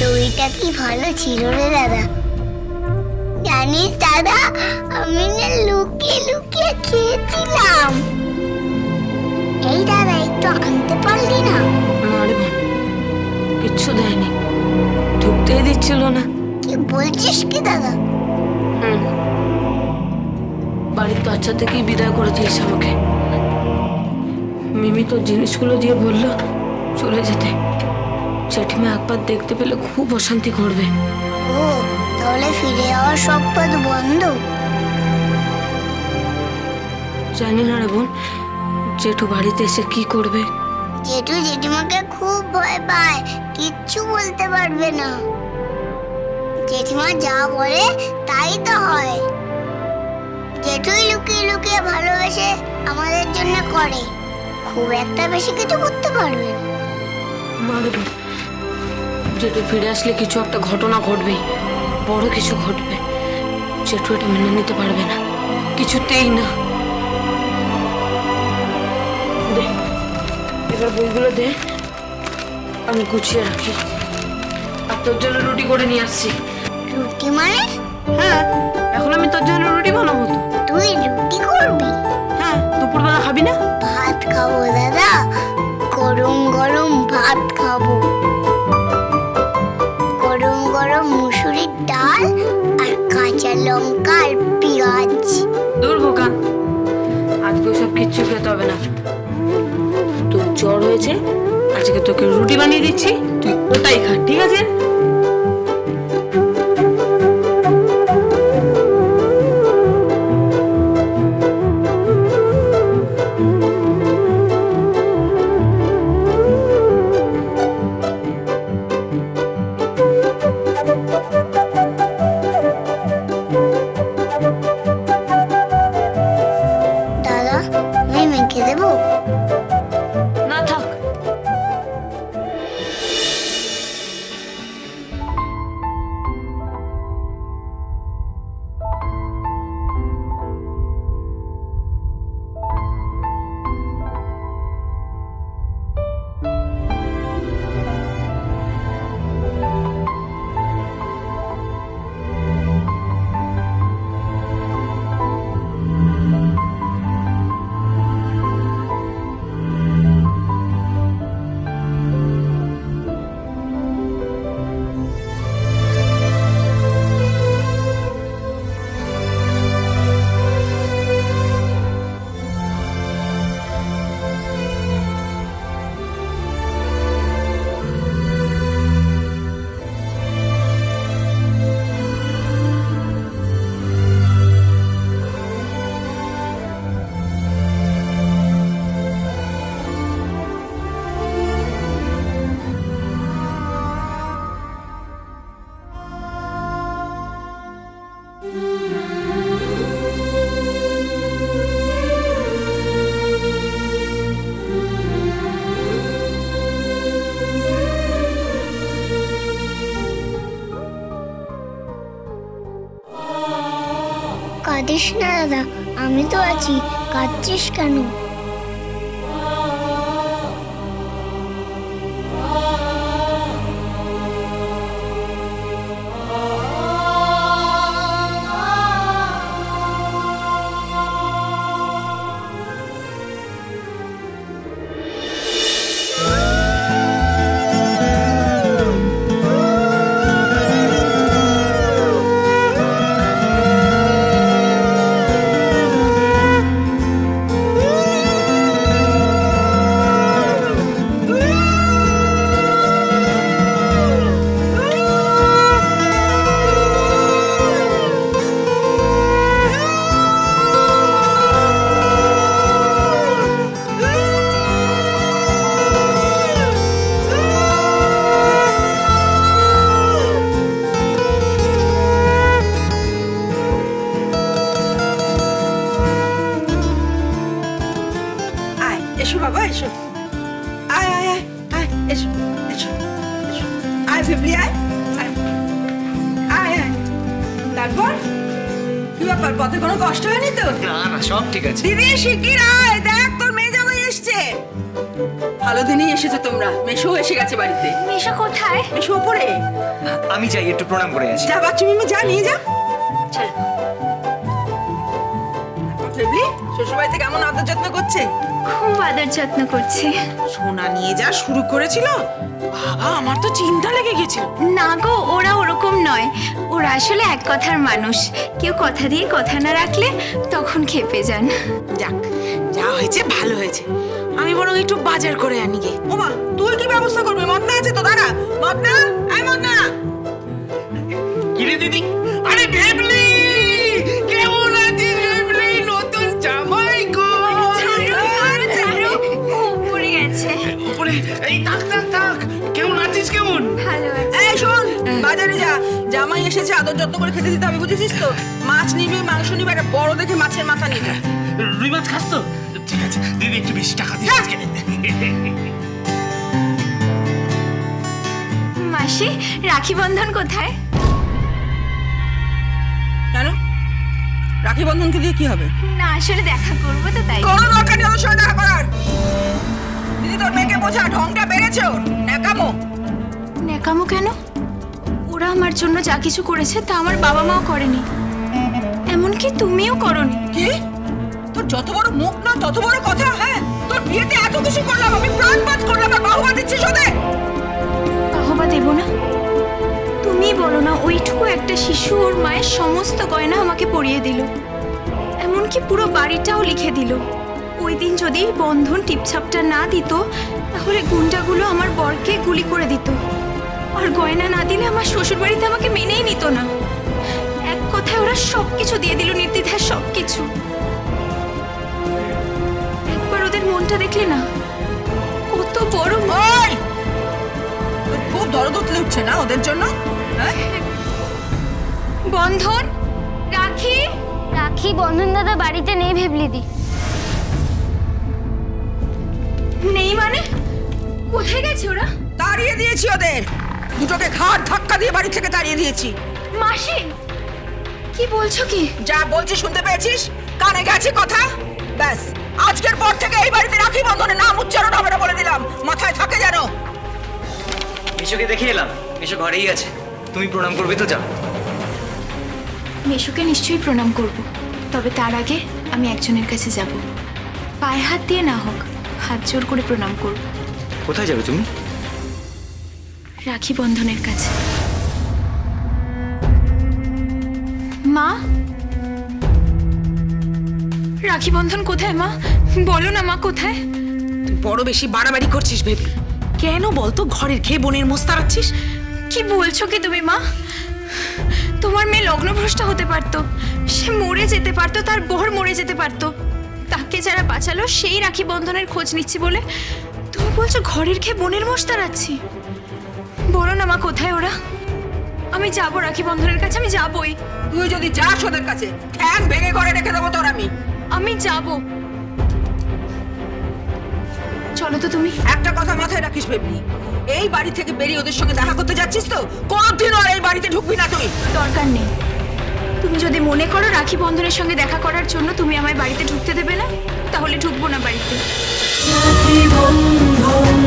দইটা কি ভালো ছিল রে দাদা। জানিস দাদা, আমি না লুকিয়ে লুকিয়ে খেয়েছিলাম। এই দাদা, একটু আনতে পারলি না? না রে বোন, কিচ্ছু দেয়নি, ঢুকতেই দিচ্ছিল না। কি বলছিস কি দাদা? বাড়ির দরজা থেকেই বিদায় করে দিয়েছে আমাকে। মিমি তো জিনিসগুলো দিয়ে বলল চলে যেতে। জেঠিমা একবার দেখতে পেলে খুব অশান্তি করবে। ও, তাহলে ফিরে যাওয়ার সব পথ বন্ধ? জানি না রে বোন, জেঠু বাড়িতে এসে কি করবে। জেঠু জেঠিমাকে খুব ভয় পায়, কিচ্ছু বলতে পারবে না। জেঠিমা যা বলে তাই তো হয়। জেঠুই লুকিয়ে লুকিয়ে ভালোবেসে আমাদের জন্য করে, খুব একটা বেশি কিছু করতে পারবে না। না রে বোন, জেঠু ফিরে আসলে কিছু একটা ঘটনা ঘটবেই, বড় কিছু ঘটবে। জেঠু এটা মেনে নিতে পারবে না, কিছুতেই না। দে, এবার বইগুলো দে, আমি গুছিয়ে রাখি। আর তোর জন্য রুটি করে নিয়ে আসছি। রুটি মানে? হ্যাঁ, এখন আমি তোর জন্য রুটি বানাবো তো। তুই রুটি করবি? হ্যাঁ, দুপুরবেলা খাবি না? ভাত খাবো দাদা, গরম গরম ভাত খাবো। গরম গরম মুসুরির ডাল আর কাঁচা লঙ্কা আর পেঁয়াজ। দূর বোকা, আজকে ওসব কিচ্ছু খেতে হবে না। তোর জ্বর হয়েছে, আজকে তোকে রুটি বানিয়ে দিচ্ছি, তুই ওটাই খা, ঠিক আছে? দাদা, আমি মেখে দেবো? না থাক। কাঁদিস না দাদা, আমি তো আছি, কাঁদছিস কেন? এসো বাবা, এসো। আয় আয় আয় আয়, এসো এসো এসো। আয় ফেবরি, আয় আয় আয় আয়। তারপর কি ব্যাপার, পথে কোনো কষ্ট হয়নি তো? না না, সব ঠিক আছে। দিদি শিগগির আয়, দেখ তোর মেয়ে জামাই এসছে। ভালো দিনেই এসেছো তোমরা। মেশো এসে গেছে বাড়িতে। মেশো কোথায়? মেশো ওপরে। আমি যাই, একটু প্রণাম করে আসি। যা বাচ্চু মিমি, যা নিয়ে যা। চলো। বেবলি, শ্বশুরবাড়িতে কেমন আদর যত্ন করছে? খুব আদর যত্ন করছে। সোনা নিয়ে যা শুরু করেছিল, বাবা আমার তো চিন্তা লেগে গেছিল। না গো, ওরা ওরকম নয়। ওরা আসলে এক কথার মানুষ। কেউ কথা দিয়ে কথা না রাখলে তখন খেপে যান। যাক, যা হয়েছে ভালো হয়েছে। আমি বরং একটু বাজার করে আনি গে। ওমা, তুই কি ব্যবস্থা করবি? মদনা আছে তো, দাঁড়া। মদনা, আয় মদনা। কিরে দিদি? আরে ভেবলি, কেমন আছিস ভেবলি? নতুন জামাই গো। পড়ে গেছে। উপরে এই থাক থাক থাক। কেমন আছিস? কেমন? ভালো আছে। এই শোন, বাজারে যা। জামাই এসেছে, আদর যত্ন করে খেতে দিতে হবে, বুঝেছিস তো? মাছ নিবি, মাংস নিবি, একটা বড় দেখে মাছের মাথা নিবি। রুই মাছ খাস তো? ঠিক আছে দিদি, একটু বেশি টাকা দিস আজকে। মাসি, রাখি বন্ধন কোথায়? কেন? রাখি বন্ধনকে দিয়ে কি হবে? না, আসলে দেখা করবো তো তাই। কোনো দরকার নেই ওর সঙ্গে দেখা করার। দিদি, তোর মেয়েকে বোঝা, ঢংটা বেড়েছে ওর। ন্যাকামো। নেকামো কেন? ওরা আমার জন্য যা কিছু করেছে তা আমার বাবা মাও করেনি, এমনকি তুমিও করনি। কি? তোর যত বড় মুখ না তত বড় কথা। হ্যাঁ, তোর বিয়েতে এত কিছু করলাম, আমি প্রাণপাত করলাম, আর বাহুবা দিচ্ছিস ওদের। বাহবা দেব না? তুমি বলো না, ওইটুকু একটা শিশু ওর মায়ের সমস্ত গয়না আমাকে পরিয়ে দিল, এমনকি পুরো বাড়িটাও লিখে দিল। ওই দিন যদি বন্ধন টিপছাপটা না দিত, তাহলে গুন্ডাগুলো আমার বরকে গুলি করে দিত, আর গয়না না দিলে আমার শ্বশুর বাড়িতে আমাকে মেনেই নিত না। এক কথায় ওরা সবকিছু দিয়ে দিল, নির্দ্বিধায় সবকিছু। একবার ওদের মনটা দেখলে না, কত বড় ওই, তোর খুব দরদ উঠলে উঠছে না ওদের জন্য? হ্যাঁ, বন্ধন, রাখি। রাখি বন্ধন দাদা বাড়িতে নেই ভেবলিদি। নেই মানে? কোথায় গেছে ওরা? তাড়িয়ে দিয়েছি ওদের। দুটোকে ঘাট ধাক্কা দিয়ে বাড়ি থেকে তাড়িয়ে দিয়েছি। মাসি, কি বলছো কি? যা বলছি শুনতে পেয়েছিস? কানে গেছে কথা? ব্যাস, আজকের পর থেকে এই বাড়িতে রাখি বন্ধনের নাম উচ্চারণ হবে না বলে দিলাম, মাথায় থাকে যেন। মিশুকে দেখে এলাম, মিশু ঘরেই আছে। তুমি প্রণাম করবে তো? যাও। মেশুকে নিশ্চয়ই প্রণাম করব, তবে তার আগে আমি একজনের কাছে যাব। পায়ে হাত দিয়ে না হোক, হাত জোর করে প্রণাম করব। কোথায় যাবে তুমি? রাখি বন্ধনের কাছে। মা, রাখি বন্ধন কোথায় মা? বলো না মা, কোথায়? তুই বড় বেশি বাড়াবাড়ি করছিস ভেবলি। কেন বলতো ঘরের খেয়ে বোনের মোষ তাড়াচ্ছিস? কি বলছো কি তুমি মা? তোমার মেয়ে লগ্নভ্রষ্ট হতে পারতো, সে মরে যেতে পারতো, তার বর মরে যেতে পারতো। তাকে যারা বাঁচালো সেই রাখি বন্ধনের খোঁজ নিচ্ছি বলে তুমি বলছো ঘরের খেয়ে বোনের মোষ তাড়াচ্ছি? বলো না মা, কোথায় ওরা? আমি যাবো রাখি বন্ধনের কাছে, আমি যাবই। তুই যদি যাস ওদের কাছে, ঠ্যাং ভেঙে ঘরে রেখে দেবো তোর আমি। আমি যাব। চলো তো তুমি। একটা কথা মাথায় রাখিস বেবনি, এই বাড়ি থেকে বেরিয়ে ওদের সঙ্গে দেখা করতে যাচ্ছিস তো, কোনোদিনও আর এই বাড়িতে ঢুকবি না তুই। দরকার নেই। তুমি যদি মনে করো রাখি বন্ধনের সঙ্গে দেখা করার জন্য তুমি আমায় বাড়িতে ঢুকতে দেবে না, তাহলে ঢুকবো না বাড়িতে। রাখি বন্ধন